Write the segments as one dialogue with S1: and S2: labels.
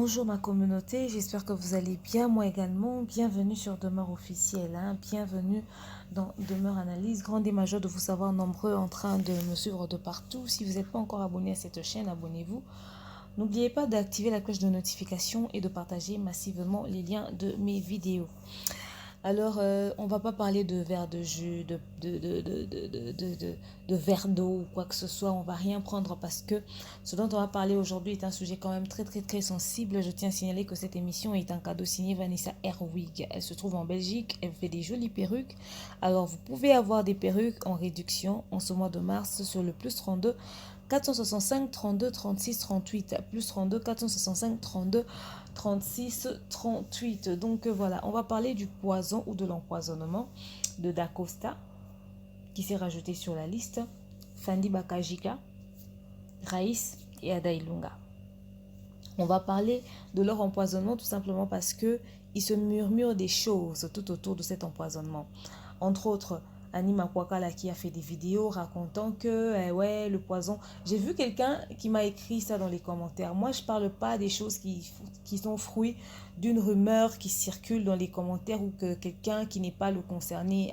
S1: Bonjour ma communauté, j'espère que vous allez bien, moi également. Bienvenue sur Demeure officielle, bienvenue dans Demeure Analyse. Grande et majeure de vous savoir nombreux en train de me suivre de partout. Si vous n'êtes pas encore abonné à cette chaîne, abonnez-vous. N'oubliez pas d'activer la cloche de notification et de partager massivement les liens de mes vidéos. Alors, on va pas parler de verre de jus, de verre d'eau ou quoi que ce soit. On va rien prendre parce que ce dont on va parler aujourd'hui est un sujet quand même très sensible. Je tiens à signaler que cette émission est un cadeau signé Vanessa Herwig. Elle se trouve en Belgique. Elle fait des jolies perruques. Alors, vous pouvez avoir des perruques en réduction en ce mois de mars sur le plus 32 465 32 36 38 plus 32 465 32 36 38. Donc voilà, on va parler du poison ou de l'empoisonnement de Da Costa qui s'est rajouté sur la liste, Fandi Bakajika, Raïs et Ada Ilunga. On va parler de leur empoisonnement tout simplement parce que il se murmure des choses tout autour de cet empoisonnement. Entre autres, Anima Kwakala qui a fait des vidéos racontant que ouais, le poison. J'ai vu quelqu'un qui m'a écrit ça dans les commentaires. Moi, je parle pas des choses qui sont fruits d'une rumeur qui circule dans les commentaires ou que quelqu'un qui n'est pas le concerné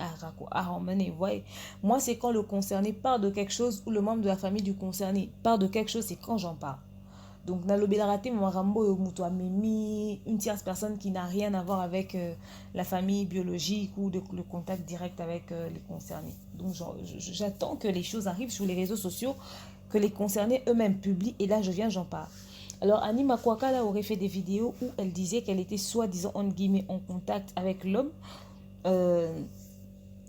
S1: a ramené. Ouais. Moi, c'est quand le concerné parle de quelque chose ou le membre de la famille du concerné parle de quelque chose, c'est quand j'en parle. Donc, dans le Bélarate, une tierce personne qui n'a rien à voir avec la famille biologique ou le contact direct avec les concernés. Donc, j'attends que les choses arrivent sur les réseaux sociaux, que les concernés eux-mêmes publient, et là, j'en parle. Alors, Annie Makwakala aurait fait des vidéos où elle disait qu'elle était soi-disant, entre guillemets, en contact avec l'homme, le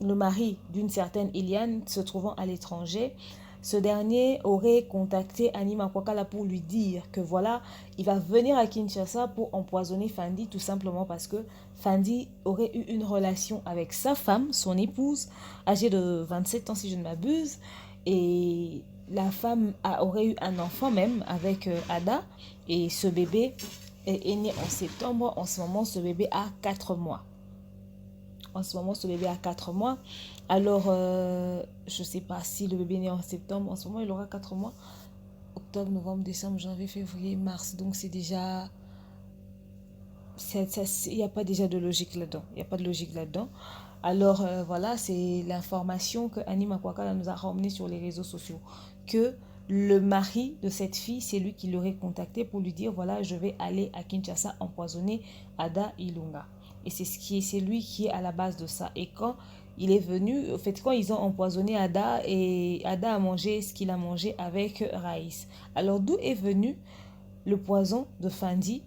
S1: mari d'une certaine Eliane se trouvant à l'étranger. Ce dernier aurait contacté Anima Kwakala pour lui dire que voilà, il va venir à Kinshasa pour empoisonner Fandi tout simplement parce que Fandi aurait eu une relation avec sa femme, son épouse, âgée de 27 ans si je ne m'abuse. Et la femme aurait eu un enfant même avec Ada. Et ce bébé est né en septembre. En ce moment, ce bébé a 4 mois. En ce moment, ce bébé a 4 mois. Alors, je ne sais pas si le bébé est né en septembre. En ce moment, il aura 4 mois. Octobre, novembre, décembre, janvier, février, mars. Donc, c'est déjà... Il n'y a pas déjà de logique là-dedans. Il n'y a pas de logique là-dedans. Alors, voilà, c'est l'information que Annie Makwakala nous a ramenée sur les réseaux sociaux. Que le mari de cette fille, c'est lui qui l'aurait contacté pour lui dire, voilà, je vais aller à Kinshasa empoisonner Ada Ilunga. Et c'est lui qui est à la base de ça. Et quand il est venu, en fait, quand ils ont empoisonné Ada, et Ada a mangé ce qu'il a mangé avec Raïs. Alors, d'où est venu le poison de Fandi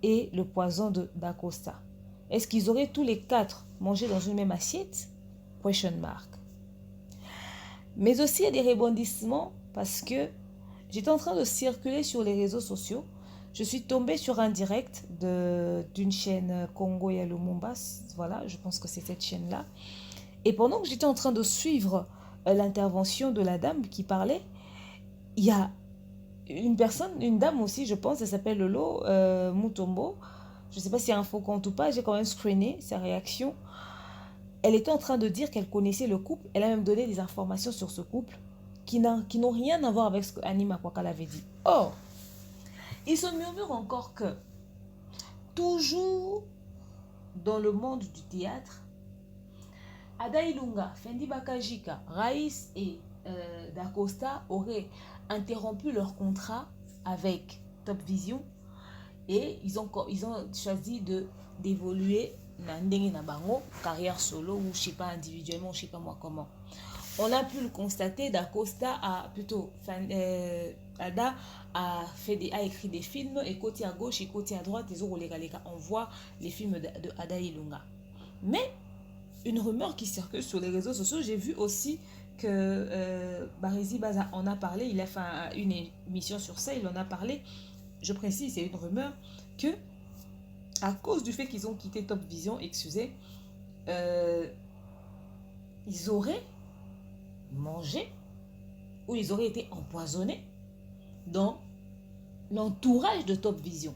S1: et le poison de Da Costa? Est-ce qu'ils auraient tous les 4 mangé dans une même assiette? Question mark. Mais aussi, il y a des rebondissements parce que j'étais en train de circuler sur les réseaux sociaux. Je suis tombée sur un direct d'une chaîne Congo et Lumumba. Voilà, je pense que c'est cette chaîne-là. Et pendant que j'étais en train de suivre l'intervention de la dame qui parlait, il y a une dame aussi, je pense, elle s'appelle Lolo Mutombo. Je ne sais pas si c'est un faux compte ou pas, j'ai quand même screené sa réaction. Elle était en train de dire qu'elle connaissait le couple. Elle a même donné des informations sur ce couple qui n'ont rien à voir avec ce que Annie Makwakala avait dit. Or, il se murmure encore que, toujours dans le monde du théâtre, Ada Ilunga, Fendi Bakajika, Raïs et Da Costa auraient interrompu leur contrat avec Top Vision et ils ont choisi d'évoluer dans bango, carrière solo ou je sais pas individuellement, je sais pas moi comment. On a pu le constater, Da Costa a plutôt Ada a écrit des films et côté à gauche et côté à droite, on voit les films de Ada Ilunga. Mais une rumeur qui circule sur les réseaux sociaux, j'ai vu aussi que Barizi Baza en a parlé, il a fait une émission sur ça, il en a parlé. Je précise, c'est une rumeur que à cause du fait qu'ils ont quitté Top Vision, excusez, ils auraient mangé ou ils auraient été empoisonnés dans l'entourage de Top Vision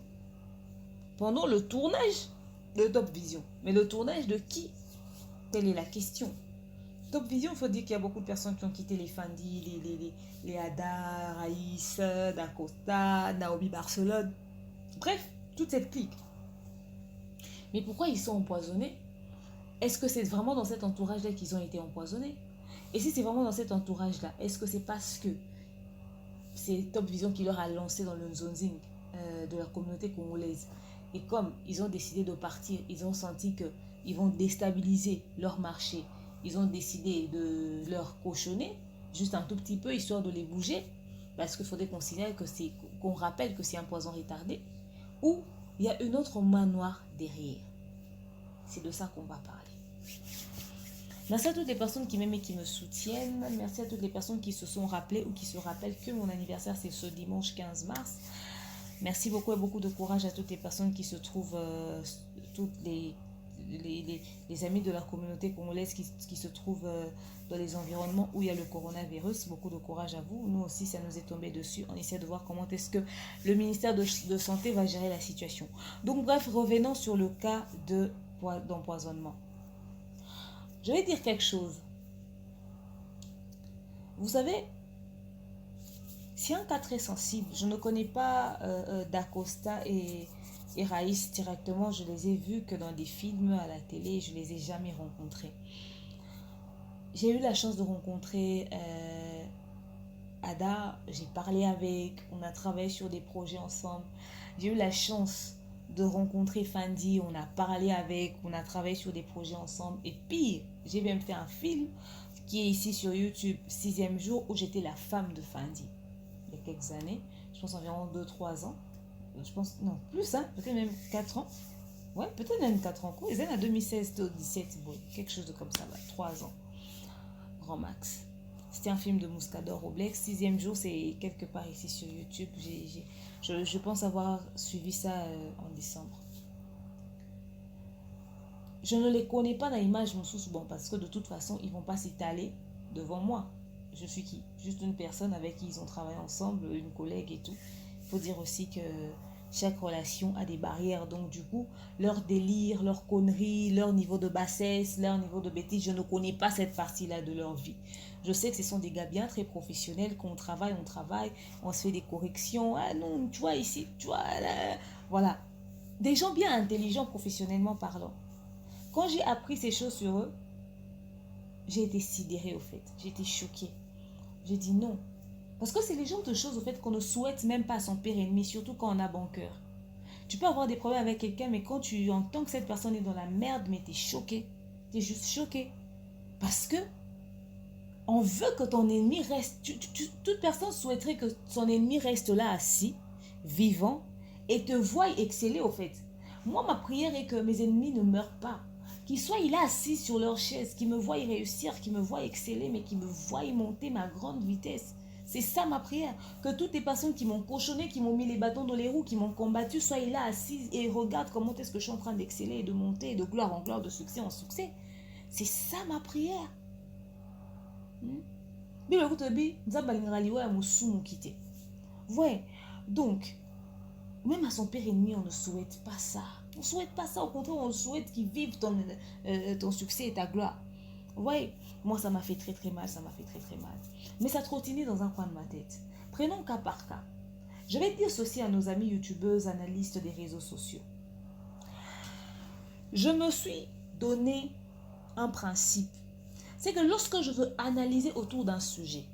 S1: pendant le tournage de Top Vision. Mais le tournage de qui? Telle est la question. Top Vision, il faut dire qu'il y a beaucoup de personnes qui ont quitté les Fandi, les Ada, Raïs, Da Costa, Naomi Barcelone. Bref, toute cette clique. Mais pourquoi ils sont empoisonnés? Est-ce que c'est vraiment dans cet entourage-là qu'ils ont été empoisonnés? Et si c'est vraiment dans cet entourage-là, est-ce que c'est parce que c'est Top Vision qui leur a lancé dans le Nzonzing de la communauté congolaise? Et comme ils ont décidé de partir, ils ont senti qu'ils vont déstabiliser leur marché. Ils ont décidé de leur cochonner, juste un tout petit peu, histoire de les bouger. Parce qu'il faudrait considérer qu'on rappelle que c'est un poison retardé. Ou il y a une autre main noire derrière. C'est de ça qu'on va parler. Merci à toutes les personnes qui m'aiment et qui me soutiennent. Merci à toutes les personnes qui se sont rappelées ou qui se rappellent que mon anniversaire c'est ce dimanche 15 mars. Merci beaucoup et beaucoup de courage à toutes les personnes qui se trouvent, toutes les amis de la communauté congolaise qui se trouvent dans les environnements où il y a le coronavirus. Beaucoup de courage à vous. Nous aussi, ça nous est tombé dessus. On essaie de voir comment est-ce que le ministère de Santé va gérer la situation. Donc bref, revenons sur le cas d'empoisonnement. Je vais dire quelque chose. Vous savez, c'est un cas très sensible. Je ne connais pas Dacosta et Raïs directement. Je les ai vus que dans des films à la télé. Je ne les ai jamais rencontrés. J'ai eu la chance de rencontrer Ada. J'ai parlé avec. On a travaillé sur des projets ensemble. J'ai eu la chance de rencontrer Fandi. On a parlé avec. On a travaillé sur des projets ensemble. Et pire, j'ai même fait un film qui est ici sur YouTube, 6e jour, où j'étais la femme de Fandi. Il y a quelques années, je pense environ 2-3 ans, je pense, non, plus, hein, peut-être même 4 ans, ouais, peut-être même 4 ans, ils étaient en 2016-2017, bon, quelque chose de comme ça, 3 ans, grand max. C'était un film de Mouscador Roblex, 6e jour, c'est quelque part ici sur YouTube, je pense avoir suivi ça en décembre. Je ne les connais pas dans l'image, bon, parce que de toute façon, ils ne vont pas s'étaler devant moi. Je suis qui? Juste une personne avec qui ils ont travaillé ensemble, une collègue et tout. Il faut dire aussi que chaque relation a des barrières. Donc du coup, leur délire, leur connerie, leur niveau de bassesse, leur niveau de bêtise, je ne connais pas cette partie-là de leur vie. Je sais que ce sont des gars bien très professionnels, qu'on travaille, on se fait des corrections. Ah non, tu vois ici, tu vois là. Voilà. Des gens bien intelligents professionnellement parlant. Quand j'ai appris ces choses sur eux, j'ai été sidérée au fait. J'ai été choquée. J'ai dit non. Parce que c'est les genres de choses au fait qu'on ne souhaite même pas à son pire ennemi, surtout quand on a bon cœur. Tu peux avoir des problèmes avec quelqu'un, mais quand tu entends que cette personne est dans la merde, mais t'es choqué. T'es juste choqué. Parce que on veut que ton ennemi reste... toute personne souhaiterait que son ennemi reste là assis, vivant, et te voie exceller au fait. Moi, ma prière est que mes ennemis ne meurent pas. Qu'ils soient là assis sur leur chaise, qu'ils me voient réussir, qu'ils me voient exceller, mais qu'ils me voient monter ma grande vitesse. C'est ça ma prière. Que toutes les personnes qui m'ont cochonné, qui m'ont mis les bâtons dans les roues, qui m'ont combattu, soient là assis et regardent comment est-ce que je suis en train d'exceller et de monter de gloire en gloire, de succès en succès. C'est ça ma prière. Ouais, donc, même à son pire ennemi, on ne souhaite pas ça. On ne souhaite pas ça, au contraire, on souhaite qu'il vive ton succès et ta gloire. Ouais, moi ça m'a fait très très mal, ça m'a fait très très mal. Mais ça trottinait dans un coin de ma tête. Prenons cas par cas. Je vais dire ceci à nos amis youtubeuses, analystes des réseaux sociaux. Je me suis donné un principe. C'est que lorsque je veux analyser autour d'un sujet,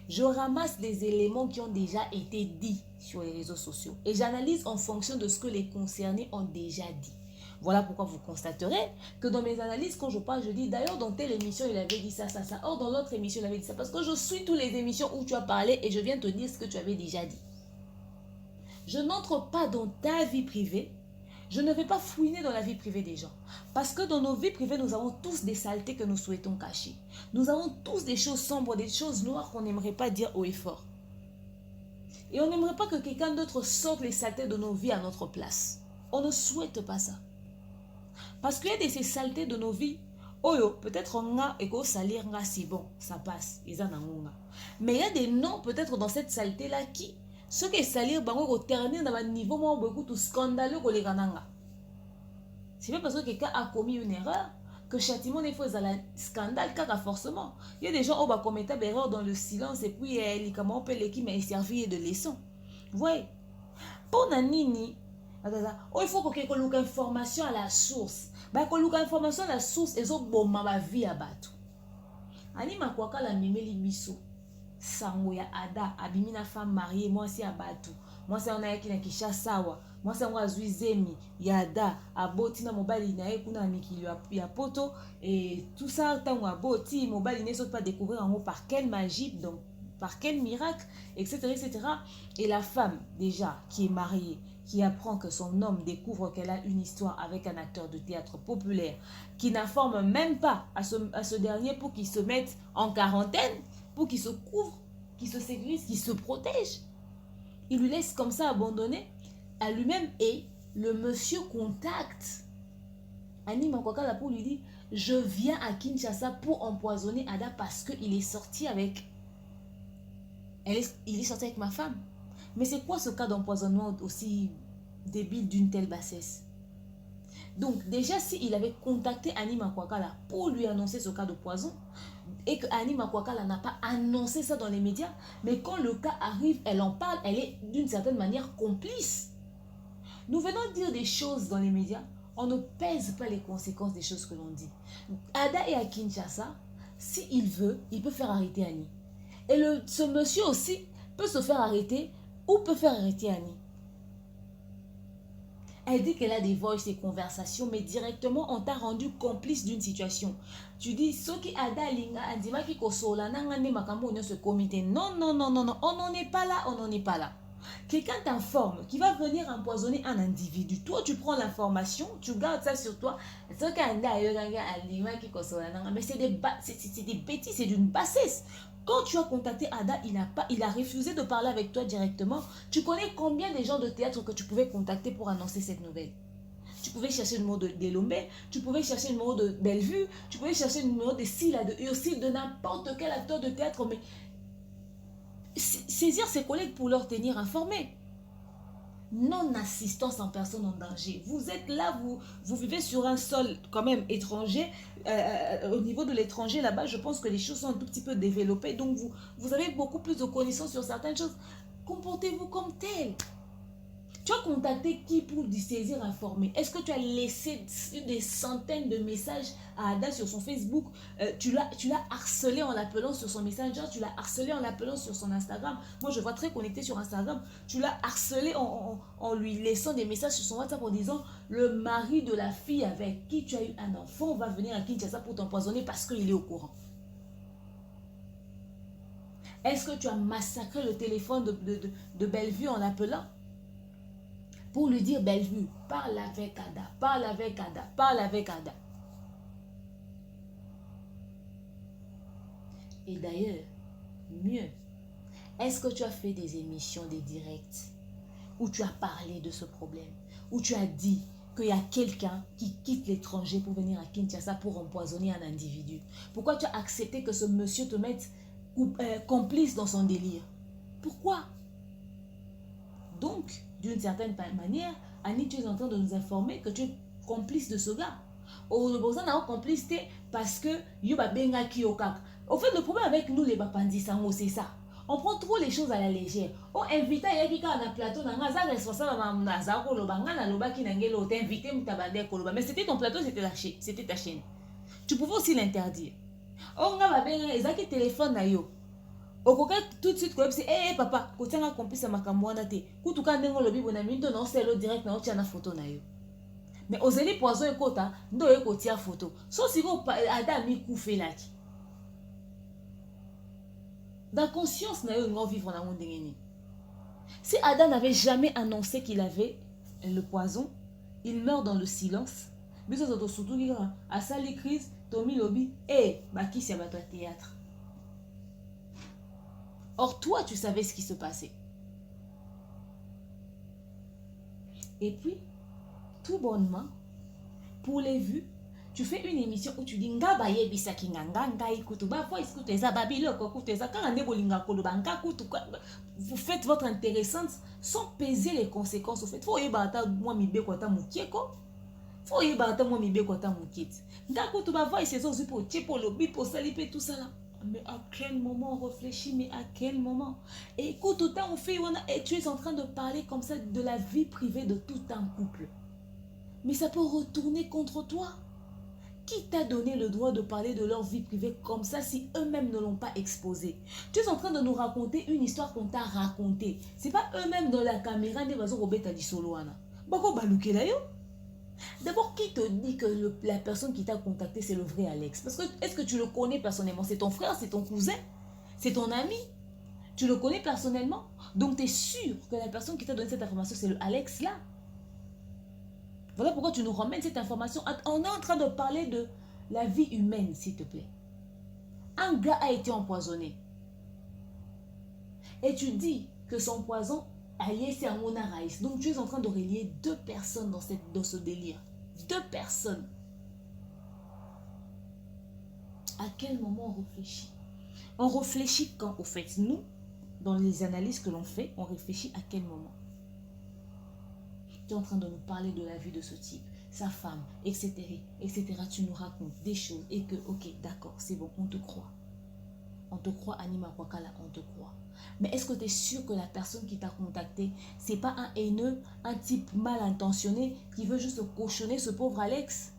S1: je ramasse des éléments qui ont déjà été dits sur les réseaux sociaux et j'analyse en fonction de ce que les concernés ont déjà dit. Voilà pourquoi vous constaterez que dans mes analyses, quand je parle, je dis d'ailleurs dans telle émission, il avait dit ça, ça, ça. Or, dans l'autre émission, il avait dit ça. Parce que je suis toutes les émissions où tu as parlé et je viens te dire ce que tu avais déjà dit. Je n'entre pas dans ta vie privée. Je ne vais pas fouiner dans la vie privée des gens. Parce que dans nos vies privées, nous avons tous des saletés que nous souhaitons cacher. Nous avons tous des choses sombres, des choses noires qu'on n'aimerait pas dire haut et fort. Et on n'aimerait pas que quelqu'un d'autre sorte les saletés de nos vies à notre place. On ne souhaite pas ça. Parce qu'il y a de ces saletés de nos vies. Oyo, peut-être on a et qu'on salir, c'est bon, ça passe. Mais il y a des noms peut-être dans cette saleté-là qui, ceux qui salir, au terminer dans un niveau beaucoup de scandaleux que les gananga. C'est pas parce que quelqu'un a commis une erreur que châtiment n'est pas un scandale, car forcément. Il y a des gens qui commettent des erreurs dans le silence et puis comment on peut l'équipe mais servir de leçon. Vous voyez, pour Nanini, Oh, il faut que tu aies information à la source. Bah, que tu information à la source, et ont bon ma vie à battre. Ani makwaka la mimeli miso. Sango ya ada, abimina femme mariée, moi c'est à battre. Moi c'est on a qui na kisha sawa. Moi c'est on a zuizemi, yada, aboti na mobile na kuna mikili ya poto et tout ça tant aboti mobile ne saute pas découvrir en mot par quelle magie donc par quel miracle, etc., etc. Et la femme, déjà, qui est mariée, qui apprend que son homme découvre qu'elle a une histoire avec un acteur de théâtre populaire, qui n'informe même pas à ce dernier pour qu'il se mette en quarantaine, pour qu'il se couvre, qu'il se sécurise, qu'il se protège. Il lui laisse comme ça abandonné à lui-même et le monsieur contacte Annie Makwakala pour lui dire « Je viens à Kinshasa pour empoisonner Ada parce qu'il est sorti avec... » Il est sorti avec ma femme. Mais c'est quoi ce cas d'empoisonnement aussi débile d'une telle bassesse? Donc déjà, s'il avait contacté Annie Makwakala pour lui annoncer ce cas de poison, et que Annie Makwakala n'a pas annoncé ça dans les médias, mais quand le cas arrive, elle en parle, elle est d'une certaine manière complice. Nous venons dire des choses dans les médias, on ne pèse pas les conséquences des choses que l'on dit. Ada est à Kinshasa, s'il veut, il peut faire arrêter Annie. Et ce monsieur aussi peut se faire arrêter ou peut faire arrêter Annie. Elle dit qu'elle a des voices et conversations, mais directement, on t'a rendu complice d'une situation. Tu dis, ce qui Ada Linga, Andima qui kosola, nangane makambo ce comité. Non, non, non, non, non, on n'en est pas là, on n'en est pas là. Quelqu'un t'informe qui va venir empoisonner un individu. Toi, tu prends l'information, tu gardes ça sur toi. Mais c'est des bêtises, c'est d'une bassesse. Quand tu as contacté Ada, il a refusé de parler avec toi directement. Tu connais combien de gens de théâtre que tu pouvais contacter pour annoncer cette nouvelle? Tu pouvais chercher le numéro de Delombe, tu pouvais chercher le numéro de Bellevue, tu pouvais chercher le numéro de Silla, et aussi de n'importe quel acteur de théâtre, mais saisir ses collègues pour leur tenir informés. Non-assistance en personne en danger. Vous êtes là, vous vivez sur un sol quand même étranger. Au niveau de l'étranger, là-bas, je pense que les choses sont un tout petit peu développées. Donc, vous avez beaucoup plus de connaissances sur certaines choses. Comportez-vous comme tel. Tu as contacté qui pour lui saisir informé? Est-ce que tu as laissé des centaines de messages à Ada sur son Facebook? Tu l'as harcelé en l'appelant sur son Messenger, tu l'as harcelé en l'appelant sur son Instagram. Moi, je vois très connecté sur Instagram. Tu l'as harcelé en lui laissant des messages sur son WhatsApp en disant le mari de la fille avec qui tu as eu un enfant va venir à Kinshasa pour t'empoisonner parce qu'il est au courant. Est-ce que tu as massacré le téléphone de Bellevue en l'appelant? Pour lui dire, Bellevue, parle avec Ada, parle avec Ada, parle avec Ada. Et d'ailleurs, mieux, est-ce que tu as fait des émissions, des directs, où tu as parlé de ce problème, où tu as dit qu'il y a quelqu'un qui quitte l'étranger pour venir à Kinshasa pour empoisonner un individu? Pourquoi tu as accepté que ce monsieur te mette complice dans son délire? Pourquoi? Donc, d'une certaine manière, Annie, tu es en train de nous informer que tu es complice de ce gars. Ou le besoin d'avoir complicité parce que Yuba Benga Kiyokak. Au fait, le problème avec nous, les Bapandisango, c'est ça. On prend trop les choses à la légère. On invite à Yakika na plateau, na responsable na Zako Lobanga, na Lobaki Nangelo, t'invité Moutabade Koloba. Mais c'était ton plateau, c'était ta chaîne. Tu pouvais aussi l'interdire. On a Benga, Ezaki téléphone na yo. Okoka tout de suite ko c'est papa ko tanga complice makambo wana te kutuka ndengo lobi bona minto na selo direct na otia na photo na yo mais ozeli poison ekota ndo ekotia photo so siko Ada mi kufelaki dans conscience na yo ngo vivre na monde ngeni. Si Ada n'avait jamais annoncé qu'il avait le poison, il meurt dans le silence. Biso to surtout lira a sali crise Tommy lobi baki c'est bato théâtre. Or, toi, tu savais ce qui se passait. Et puis, tout bonnement, pour les vues, tu fais une émission où tu dis nga baye bisaki nga ikutu ba voice kutu eza babilo kokutu eza kanga ndebo linga koloba nga kutu. Vous faites votre intéressante sans peser les conséquences. Au fait, faut yebata moi mibe kwata mukieko. Faut yebata moi mibe kwata mukit. Nga kutu ba voice ezo zipo chepo lobi po salipe tout ça là. Mais à quel moment on réfléchit? Mais à quel moment? Et écoute, autant on fait, et tu es en train de parler comme ça de la vie privée de tout un couple. Mais ça peut retourner contre toi. Qui t'a donné le droit de parler de leur vie privée comme ça si eux-mêmes ne l'ont pas exposé? Tu es en train de nous raconter une histoire qu'on t'a racontée. C'est pas eux-mêmes dans la caméra ne bazo robeta di soloana. Bako balukela yo. D'abord, qui te dit que la personne qui t'a contacté, c'est le vrai Alex? Parce que, est-ce que tu le connais personnellement? C'est ton frère, c'est ton cousin, c'est ton ami. Tu le connais personnellement. Donc, tu es sûr que la personne qui t'a donné cette information, c'est le Alex là. Voilà pourquoi tu nous ramènes cette information. On est en train de parler de la vie humaine, s'il te plaît. Un gars a été empoisonné. Et tu dis que son poison a lié à Mona Raïs. Donc, tu es en train de relier deux personnes dans ce délire. Deux personnes. À quel moment on réfléchit? On réfléchit quand, au fait, nous, dans les analyses que l'on fait, on réfléchit à quel moment? Tu es en train de nous parler de la vie de ce type, sa femme, etc., etc. Tu nous racontes des choses et que, ok, d'accord, c'est bon, on te croit. On te croit, Anima Kwakala, on te croit. Mais est-ce que tu es sûr que la personne qui t'a contacté, c'est pas un haineux, un type mal intentionné qui veut juste cochonner ce pauvre Alex?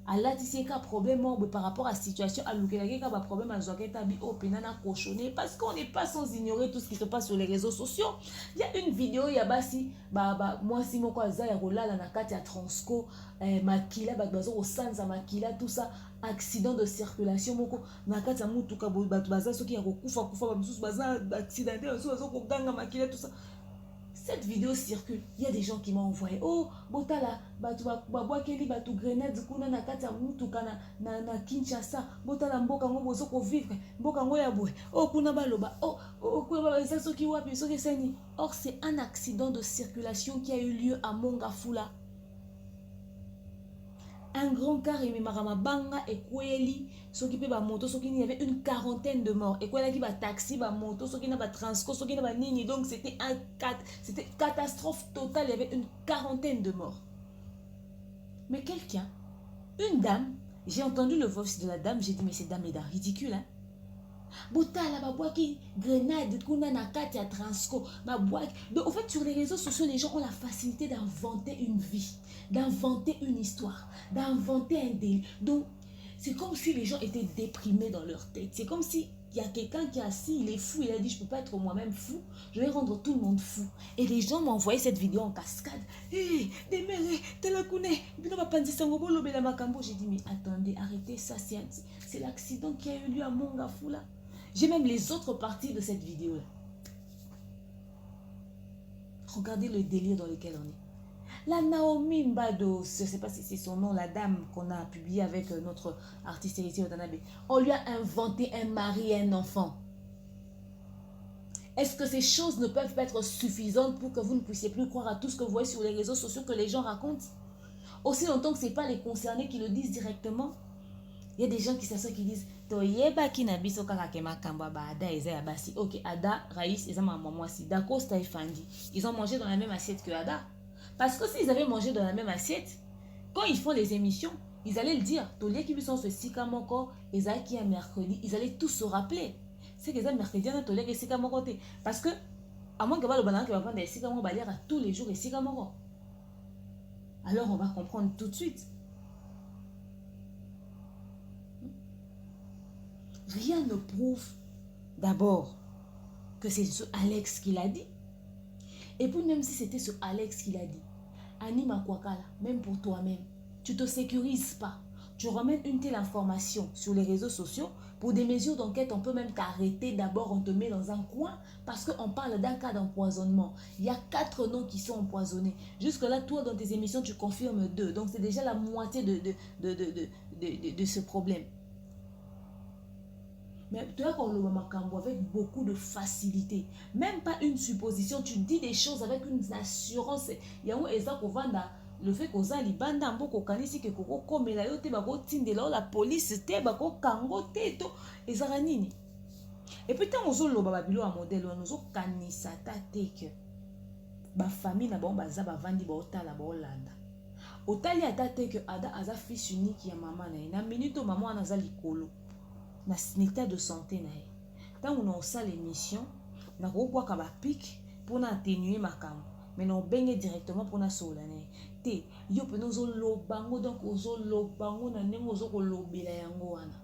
S1: Allah tu sais qu'un problème par rapport à la situation à l'oukelake qu'un problème à Zoaketa bi au penana cochonné parce qu'on n'est pas sans ignorer tout ce qui se passe sur les réseaux sociaux. Il y a une vidéo il y a basi moi si mon quoi za ya rolala na kati ya Transco makila bazo au sanza makila tout ça accident de circulation moko na kati ya mutuka bato baza soki ya kokufa kufa ba mususu baza accidenté bazo ko ganga makila tout ça. Cette vidéo circule. Il y a des gens qui m'ont envoyé. Oh, botala, babwakeli batu grenade kuna na kati ya mutuka na Kinshasa. Botala mboka ngo bozo ko vivre. Mboka ngo ya boue. Oh, kuna baloba. Oh, kuna baloba soki wapi, soki seni. Or, c'est un accident de circulation qui a eu lieu à Mongafula. Un grand car et Marama Banga et Kweli, ce qui peut moto, ce qui y avait une quarantaine de morts. Et Kweli qui va taxi, va moto, ce qui n'a pas transco, ce qui n'a pas nini. Donc c'était catastrophe totale. Il y avait une quarantaine de morts. Mais quelqu'un, une dame, j'ai entendu le voice de la dame, j'ai dit mais cette dame est ridicule, hein. Botala babwaki grenade kuna na kati ya Transco babwaki. Donc en fait sur les réseaux sociaux les gens ont la facilité d'inventer une vie, d'inventer une histoire, d'inventer un délire. Donc c'est comme si les gens étaient déprimés dans leur tête. C'est comme si il y a quelqu'un qui est assis, il est fou, il a dit je peux pas être moi-même fou, je vais rendre tout le monde fou. Et les gens m'ont envoyé cette vidéo en cascade. Hé, déméré, telakune, bino bapanzi sangobo lobela makambo. J'ai dit mais attendez, arrêtez ça, c'est l'accident qui a eu lieu à Mongafula. J'ai même les autres parties de cette vidéo-là. Regardez le délire dans lequel on est. La Naomi Mbado, je ne sais pas si c'est son nom, la dame qu'on a publiée avec notre artiste Héritier Watanabe. On lui a inventé un mari et un enfant. Est-ce que ces choses ne peuvent pas être suffisantes pour que vous ne puissiez plus croire à tout ce que vous voyez sur les réseaux sociaux que les gens racontent? Aussi longtemps que ce n'est pas les concernés qui le disent directement. Il y a des gens qui s'assoient qui disent Toyeba na biso kaka ke makambo ba Ada eza ya basi. OK, Ada, Raïs, eza maman moi si. D'accord, Stay Fandi. Ils ont mangé dans la même assiette que Ada. Parce que s'ils avaient mangé dans la même assiette, quand ils font les émissions, ils allaient le dire. Tolie qui sont ce sika moko, eza qui a mercredi, ils allaient tous se rappeler. C'est que ça mercredi na tolie que sika moko te parce que à moins que ba le banana que va prendre des sika moko ba lire à tous les jours et sika moko. Alors on va comprendre tout de suite. Rien ne prouve d'abord que c'est ce Alex qui l'a dit. Et puis même si c'était ce Alex qui l'a dit, Anima Kwakala, même pour toi-même, tu ne te sécurises pas. Tu ramènes une telle information sur les réseaux sociaux. Pour des mesures d'enquête, on peut même t'arrêter. D'abord, on te met dans un coin parce qu'on parle d'un cas d'empoisonnement. Il y a 4 noms qui sont empoisonnés. Jusque-là, toi, dans tes émissions, tu confirmes 2. Donc, c'est déjà la moitié de ce problème. Mais tu as qu'on le makambo avec beaucoup de facilité. Même pas une supposition. Tu dis des choses avec une assurance. Il y a un exemple qu'on vanda. Le fait qu'on a libanda mboko kanisi ke koko komela yo te bako tindela la police te bako kango te to ezaranini. Et puis tant ozo lo babilo a modèle on ozo kanisa ta te que ba famille na bon baza ba vandi ba otala ba olanda. Otali ata te que Ada aza fils unique ya maman na minute maman anaza likolo. na état de santé na ye. Tant on a ça l'émission, na ko ka ba pic pour na atténuer makambo. Mais non benye directement pour na solane. Te yo pe no zo lobango donc ozo lobango na ndenge ozo ko lobela yango wana.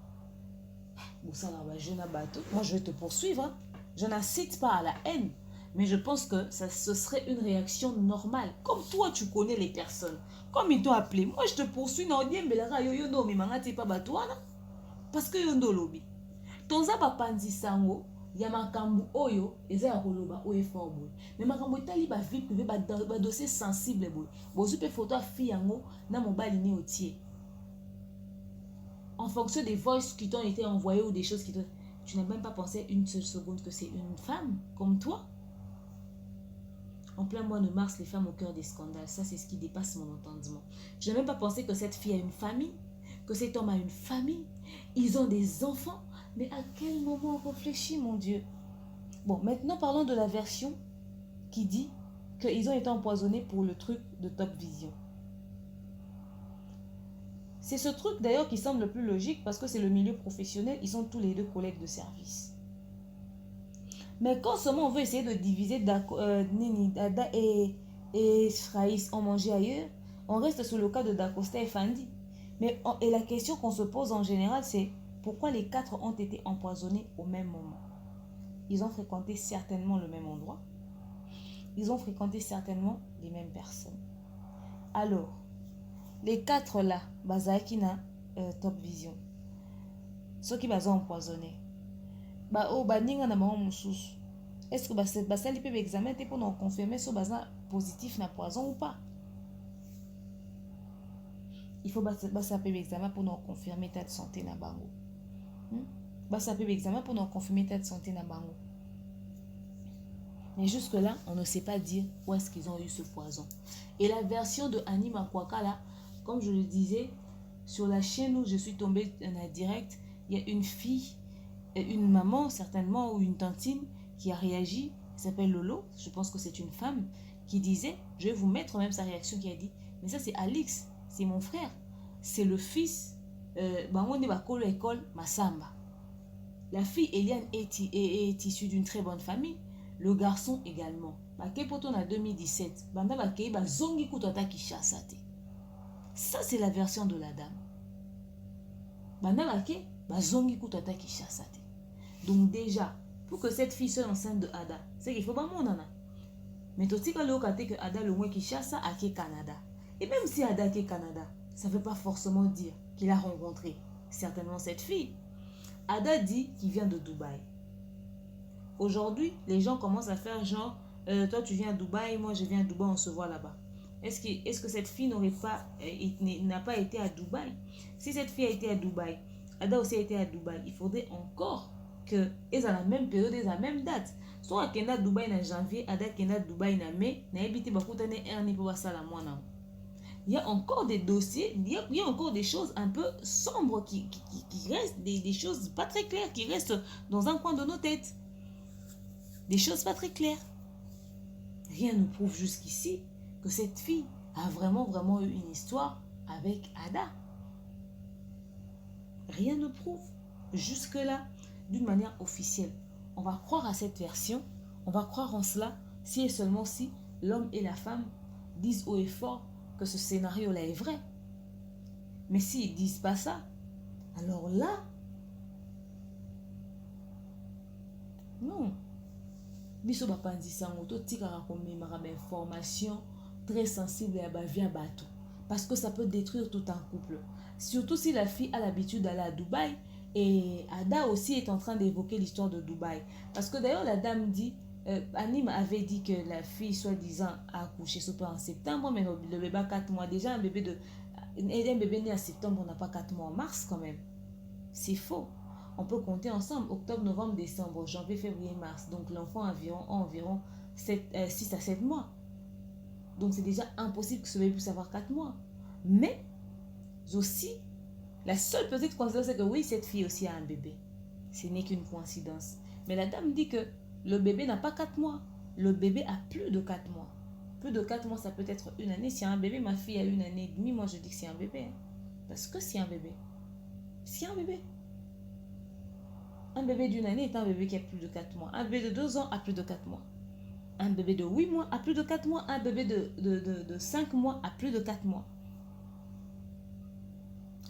S1: Bosala ba jeune bateau. Moi je vais te poursuivre. Hein. Je n'incite pas à la haine, mais je pense que ce serait une réaction normale. Comme toi tu connais les personnes, comme ils t'ont appelé, moi je te poursuis non bien mais la yo no mi mangati pa bateau wana parce que yo ndo lobi. Tonza ba panzi sango ya makambu oyo eza ya koloba oyo fort boy mais makambu etali ba vie privée ba dossier sensible boy bozu pe photo a fille yango na mobali ni otie en fonction des voices qui t'ont été envoyées ou des choses qui t'ont... Tu n'as même pas pensé une seule seconde que c'est une femme comme toi. En plein mois de mars, les femmes au cœur des scandales, ça c'est ce qui dépasse mon entendement. Je n'ai même pas pensé que cette fille a une famille, que cet homme a une famille, ils ont des enfants. Mais à quel moment on réfléchit, mon Dieu? Bon, maintenant parlons de la version qui dit qu'ils ont été empoisonnés pour le truc de Top Vision. C'est ce truc d'ailleurs qui semble le plus logique parce que c'est le milieu professionnel, ils sont tous les deux collègues de service. Mais quand seulement on veut essayer de diviser Ada et Fraïs ont mangé ailleurs, on reste sur le cas de Dacosta et Fandi. Et la question qu'on se pose en général, c'est pourquoi les 4 ont été empoisonnés au même moment? Ils ont fréquenté certainement le même endroit. Ils ont fréquenté certainement les mêmes personnes. Alors, les 4 là, Bazaki na Top Vision. Ceux qui sont empoisonnés. Est-ce que basali peut examiner pour nous confirmer si baza positif na poison ou pas? Il faut basa peut examiner pour nous confirmer l'état de santé na bango. Basa peut examiner pour nous confirmer l'état de santé na bango. Mais jusque là, on ne sait pas dire où est-ce qu'ils ont eu ce poison. Et la version de Annie Makwaka là, comme je le disais, sur la chaîne où je suis tombée en direct, il y a une fille, une maman certainement, ou une tantine qui a réagi, qui s'appelle Lolo, je pense que c'est une femme, qui disait, je vais vous mettre même sa réaction, qui a dit, mais ça c'est Alix, c'est mon frère, c'est le fils, Bangonde Bakolo école Massamba. La fille Eliane est issue d'une très bonne famille, le garçon également. Bakepoto en 2017, Banda Bakei Bazongi Kutata Kishasa te. Ça, c'est la version de la dame. Banalake, bazongi kutata Kishasa te. Donc déjà, pour que cette fille soit enceinte de Ada, c'est qu'il faut pas mon nana. Mais tout ce que Ada le moins Kishasa a ke Canada. Et même si Ada ke Canada, ça ne veut pas forcément dire qu'il a rencontré certainement cette fille. Ada dit qu'il vient de Dubaï. Aujourd'hui, les gens commencent à faire genre, toi tu viens à Dubaï, moi je viens à Dubaï, on se voit là-bas. Est-ce que cette fille n'a pas été à Dubaï? Si cette fille a été à Dubaï, Ada aussi a été à Dubaï, il faudrait encore qu'elles à la même période, à la même date. Soit Kenda Dubaï en janvier, Ada Kenda Dubaï en mai, na ebiti bakutane erni pour sala mwana. Il y a encore des dossiers, il y a encore des choses un peu sombres qui restent, des choses pas très claires qui restent dans un coin de nos têtes. Des choses pas très claires. Rien ne prouve jusqu'ici que cette fille a vraiment eu une histoire avec Ada. Rien ne prouve jusque-là d'une manière officielle. On va croire à cette version, on va croire en cela si et seulement si l'homme et la femme disent haut et fort que ce scénario-là est vrai. Mais s'ils ne disent pas ça, alors là, non. Biso bapandi sango to tikara komemara information très sensible à la vie à bateau. Parce que ça peut détruire tout un couple. Surtout si la fille a l'habitude d'aller à Dubaï. Et Ada aussi est en train d'évoquer l'histoire de Dubaï. Parce que d'ailleurs la dame dit, Anime avait dit que la fille soi-disant a accouché en septembre. Mais le bébé a 4 mois. Déjà un bébé né en septembre n'a pas 4 mois en mars quand même. C'est faux. On peut compter ensemble octobre, novembre, décembre, janvier, février, mars. Donc l'enfant a environ 6 à 7 mois. Donc c'est déjà impossible que ce bébé puisse avoir 4 mois. Mais aussi, la seule petite coïncidence, c'est que oui, cette fille aussi a un bébé. Ce n'est qu'une coïncidence. Mais la dame dit que le bébé n'a pas 4 mois. Le bébé a plus de 4 mois. Plus de 4 mois, ça peut être une année. Si un bébé, ma fille a 1 année et demie, moi je dis que c'est un bébé. Hein. Parce que c'est un bébé. C'est un bébé. Un bébé d'une année est un bébé qui a plus de 4 mois. Un bébé de 2 ans a plus de 4 mois. Un bébé de 8 mois a plus de 4 mois. Un bébé de 5 mois a plus de 4 mois.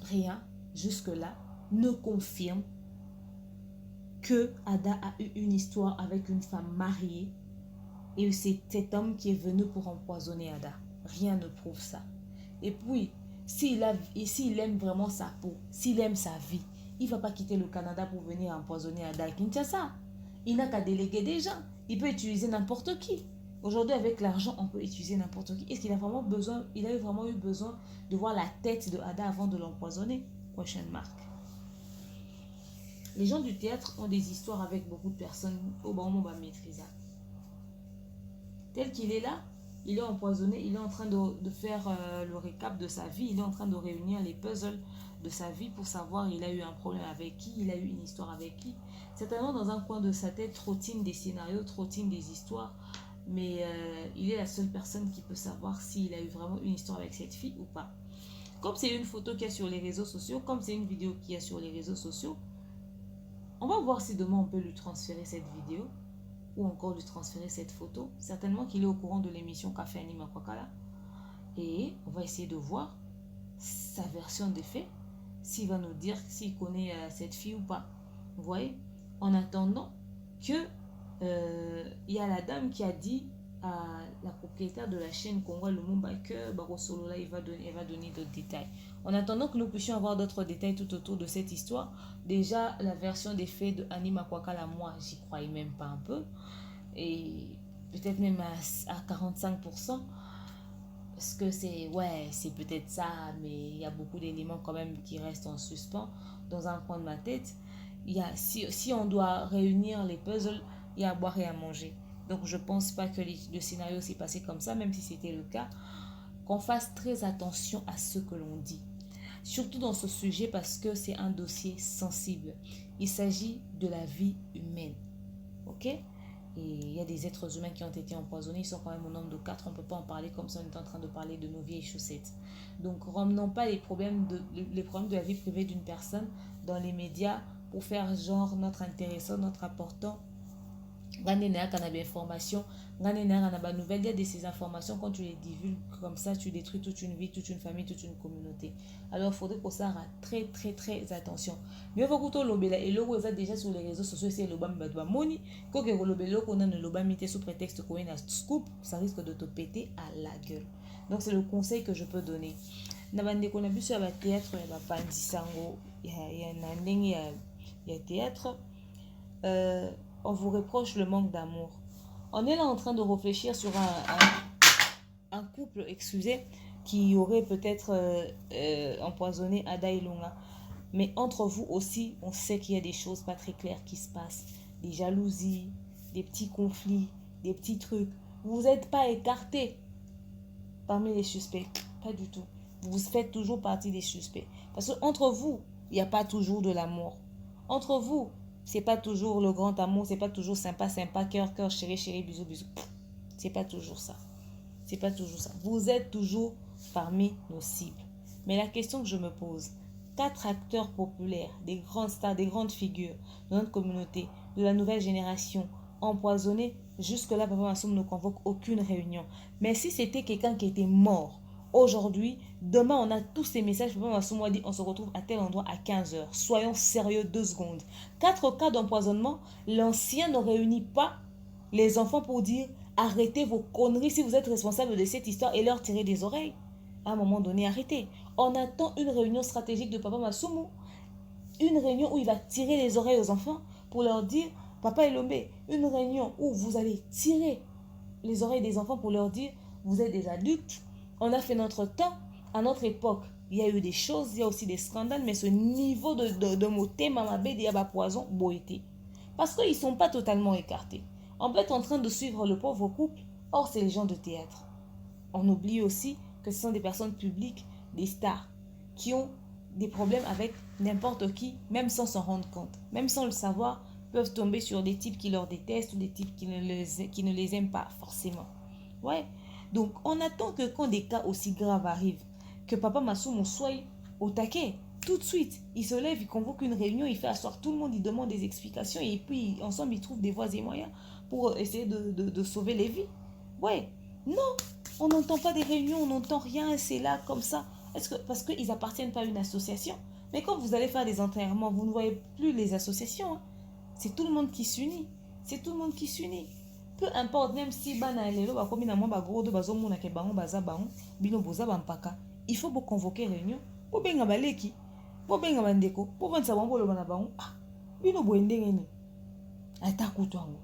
S1: Rien, jusque-là, ne confirme que Ada a eu une histoire avec une femme mariée et c'est cet homme qui est venu pour empoisonner Ada. Rien ne prouve ça. Et puis, s'il aime vraiment sa peau, s'il aime sa vie, il ne va pas quitter le Canada pour venir empoisonner Ada à Kinshasa. Il n'a qu'à déléguer des gens. Il peut utiliser n'importe qui. Aujourd'hui, avec l'argent, on peut utiliser n'importe qui. Est-ce qu'il a vraiment besoin, il a vraiment eu besoin de voir la tête de Ada avant de l'empoisonner? Prochaine marque. Les gens du théâtre ont des histoires avec beaucoup de personnes au bon moment maîtriser. Tel qu'il est là, il est empoisonné, il est en train de faire le récap de sa vie, il est en train de réunir les puzzles de sa vie pour savoir il a eu un problème avec qui, il a eu une histoire avec qui. Certainement dans un coin de sa tête trottine des scénarios, trottine des histoires, mais il est la seule personne qui peut savoir s'il a eu vraiment une histoire avec cette fille ou pas. Comme c'est une photo qu'il y a sur les réseaux sociaux, comme c'est une vidéo qu'il y a sur les réseaux sociaux, on va voir si demain on peut lui transférer cette vidéo ou encore lui transférer cette photo. Certainement qu'il est au courant de l'émission Café Anima Kwakala. Et on va essayer de voir sa version des faits, s'il va nous dire s'il connaît cette fille ou pas. Vous voyez? En attendant que il y a la dame qui a dit à la propriétaire de la chaîne Congo Lumumba que Barosolola elle va donner d'autres détails. En attendant que nous puissions avoir d'autres détails tout autour de cette histoire, déjà la version des faits de Anima Kwakala, moi j'y croyais même pas un peu, et peut-être même à 45%, parce que c'est peut-être ça, mais il y a beaucoup d'éléments quand même qui restent en suspens dans un coin de ma tête. Si on doit réunir les puzzles, il y a à boire et à manger. Donc je pense pas que le scénario s'est passé comme ça, même si c'était le cas. Qu'on fasse très attention à ce que l'on dit. Surtout dans ce sujet parce que c'est un dossier sensible. Il s'agit de la vie humaine. Ok? Et il y a des êtres humains qui ont été empoisonnés. Ils sont quand même au nombre de 4. On ne peut pas en parler comme ça. On est en train de parler de nos vieilles chaussettes. Donc ramenons pas les problèmes de la vie privée d'une personne dans les médias pour faire genre notre intéressant, notre apportant. Information, nouvelle, il y a de ces informations, quand tu les divulgues comme ça, tu détruis toute une vie, toute une famille, toute une communauté. Alors il faudrait qu'on s'arrête très très très attention. Mais on va et le déjà sur les réseaux sociaux, c'est le bam badwa moni, quand on a le bam sous prétexte qu'on a scoop, ça risque de te péter à la gueule. Donc c'est le conseil que je peux donner. Nabande qu'on a vu sur le théâtre, il y a théâtre. On vous reproche le manque d'amour. On est là en train de réfléchir sur un couple, excusez, qui aurait peut-être empoisonné Ada et Lunga. Mais entre vous aussi, on sait qu'il y a des choses pas très claires qui se passent. Des jalousies, des petits conflits, des petits trucs. Vous n'êtes pas écartés parmi les suspects. Pas du tout. Vous faites toujours partie des suspects. Parce qu'entre vous, il n'y a pas toujours de l'amour. Entre vous, c'est pas toujours le grand amour, c'est pas toujours sympa, cœur, chéri, bisous, bisous. C'est pas toujours ça. C'est pas toujours ça. Vous êtes toujours parmi nos cibles. Mais la question que je me pose, 4 acteurs populaires, des grandes stars, des grandes figures de notre communauté, de la nouvelle génération, empoisonnés, jusque-là, Papa Massoum ne convoque aucune réunion. Mais si c'était quelqu'un qui était mort, aujourd'hui, demain, on a tous ces messages. Papa Massoum a dit, on se retrouve à tel endroit à 15h. Soyons sérieux 2 secondes. 4 cas d'empoisonnement, l'ancien ne réunit pas les enfants pour dire, arrêtez vos conneries si vous êtes responsable de cette histoire et leur tirer des oreilles. À un moment donné, arrêtez. On attend une réunion stratégique de Papa Massoumou. Une réunion où il va tirer les oreilles aux enfants pour leur dire, Papa Elombe, une réunion où vous allez tirer les oreilles des enfants pour leur dire, vous êtes des adultes. On a fait notre temps. À notre époque, il y a eu des choses, il y a aussi des scandales, mais ce niveau de moté, mamabé, diaba poison, boité. Parce qu'ils ne sont pas totalement écartés. On peut être en train de suivre le pauvre couple, or c'est les gens de théâtre. On oublie aussi que ce sont des personnes publiques, des stars, qui ont des problèmes avec n'importe qui, même sans s'en rendre compte. Même sans le savoir, peuvent tomber sur des types qui leur détestent ou des types qui ne les aiment pas forcément. Ouais. Donc, on attend que quand des cas aussi graves arrivent, que Papa Massoumou soit au taquet. Tout de suite, il se lève, il convoque une réunion, il fait asseoir tout le monde, il demande des explications et puis ensemble, ils trouvent des voies et moyens pour essayer de sauver les vies. Ouais, non, on n'entend pas des réunions, on n'entend rien, c'est là comme ça. Parce qu'ils n'appartiennent pas à une association. Mais quand vous allez faire des enterrements, vous ne voyez plus les associations. Hein. C'est tout le monde qui s'unit. C'est tout le monde qui s'unit. Peu importe, même si il faut vous convoquer réunion. Pour bien baleki, pour bien bandeko, pour bien savoir pour le banabang. Ah, bino boendengeni. Ataku twango.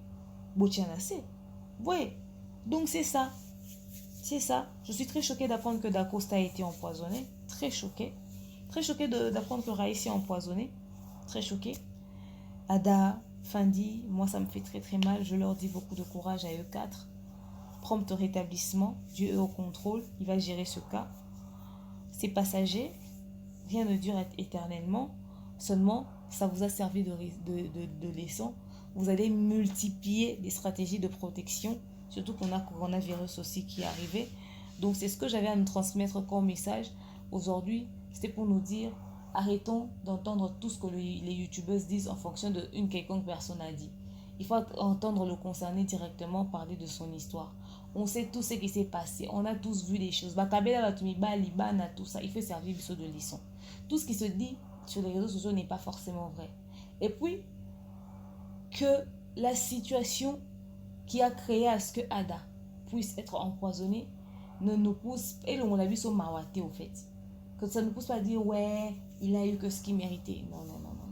S1: Botianase. Voyez. Donc c'est ça. C'est ça. Je suis très choquée d'apprendre que Dacosta a été empoisonné. Très choquée. Très choquée d'apprendre que Raïssi est empoisonné. Très choquée. Ada, Fandi, moi ça me fait très très mal. Je leur dis beaucoup de courage à eux quatre. Prompt rétablissement. Dieu est au contrôle. Il va gérer ce cas. C'est passager. Rien ne dure éternellement. Seulement, ça vous a servi de leçon. Vous allez multiplier les stratégies de protection. Surtout qu'on a coronavirus aussi qui est arrivé. Donc, c'est ce que j'avais à nous transmettre comme message. Aujourd'hui, c'était pour nous dire, arrêtons d'entendre tout ce que les youtubeurs disent en fonction d'une quelconque personne a dit. Il faut entendre le concerné directement parler de son histoire. On sait tout ce qui s'est passé. On a tous vu des choses. Tout ça, il faut servir de leçon. Tout ce qui se dit sur les réseaux sociaux n'est pas forcément vrai. Et puis, que la situation qui a créé à ce que Ada puisse être empoisonnée ne nous pousse, et on l'a vu sur Mawate au fait, que ça ne nous pousse pas à dire ouais, il a eu que ce qu'il méritait. Non, non, non, non,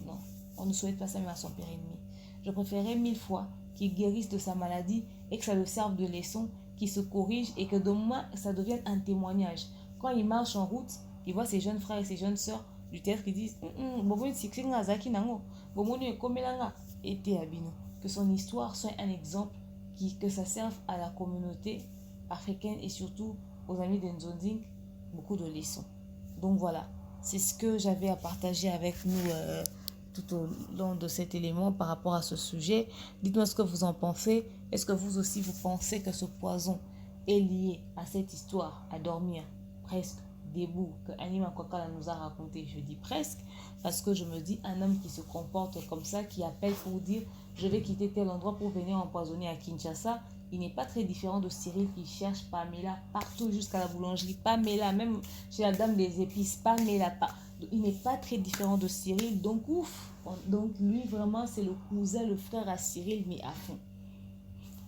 S1: non, non. On ne souhaite pas ça même à son pire ennemi. Je préférerais 1000 fois qu'il guérisse de sa maladie et que ça le serve de leçon, qu'il se corrige et que demain ça devienne un témoignage. Quand il marche en route, il voit ses jeunes frères et ses jeunes sœurs du théâtre qui disent que son histoire soit un exemple, que ça serve à la communauté africaine et surtout aux amis d'Nzonding beaucoup de leçons. Donc voilà, c'est ce que j'avais à partager avec nous tout au long de cet élément par rapport à ce sujet. Dites-moi ce que vous en pensez. Est-ce que vous aussi vous pensez que ce poison est lié à cette histoire à dormir presque debout que Anima Kwakala nous a raconté? Je dis presque parce que je me dis un homme qui se comporte comme ça, qui appelle pour dire je vais quitter tel endroit pour venir empoisonner à Kinshasa, il n'est pas très différent de Cyril qui cherche Pamela partout jusqu'à la boulangerie. Pamela, même chez la dame des épices, Pamela. Il n'est pas très différent de Cyril. Donc ouf. Donc lui vraiment c'est le cousin, le frère à Cyril, mais à fond.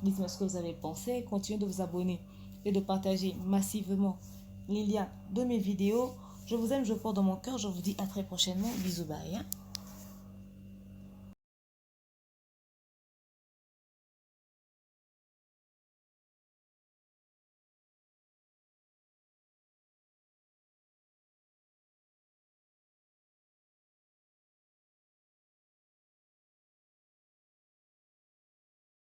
S1: Dites-moi ce que vous avez pensé. Continuez de vous abonner et de partager massivement les liens de mes vidéos. Je vous aime, je porte dans mon cœur. Je vous dis à très prochainement. Bisous, bye.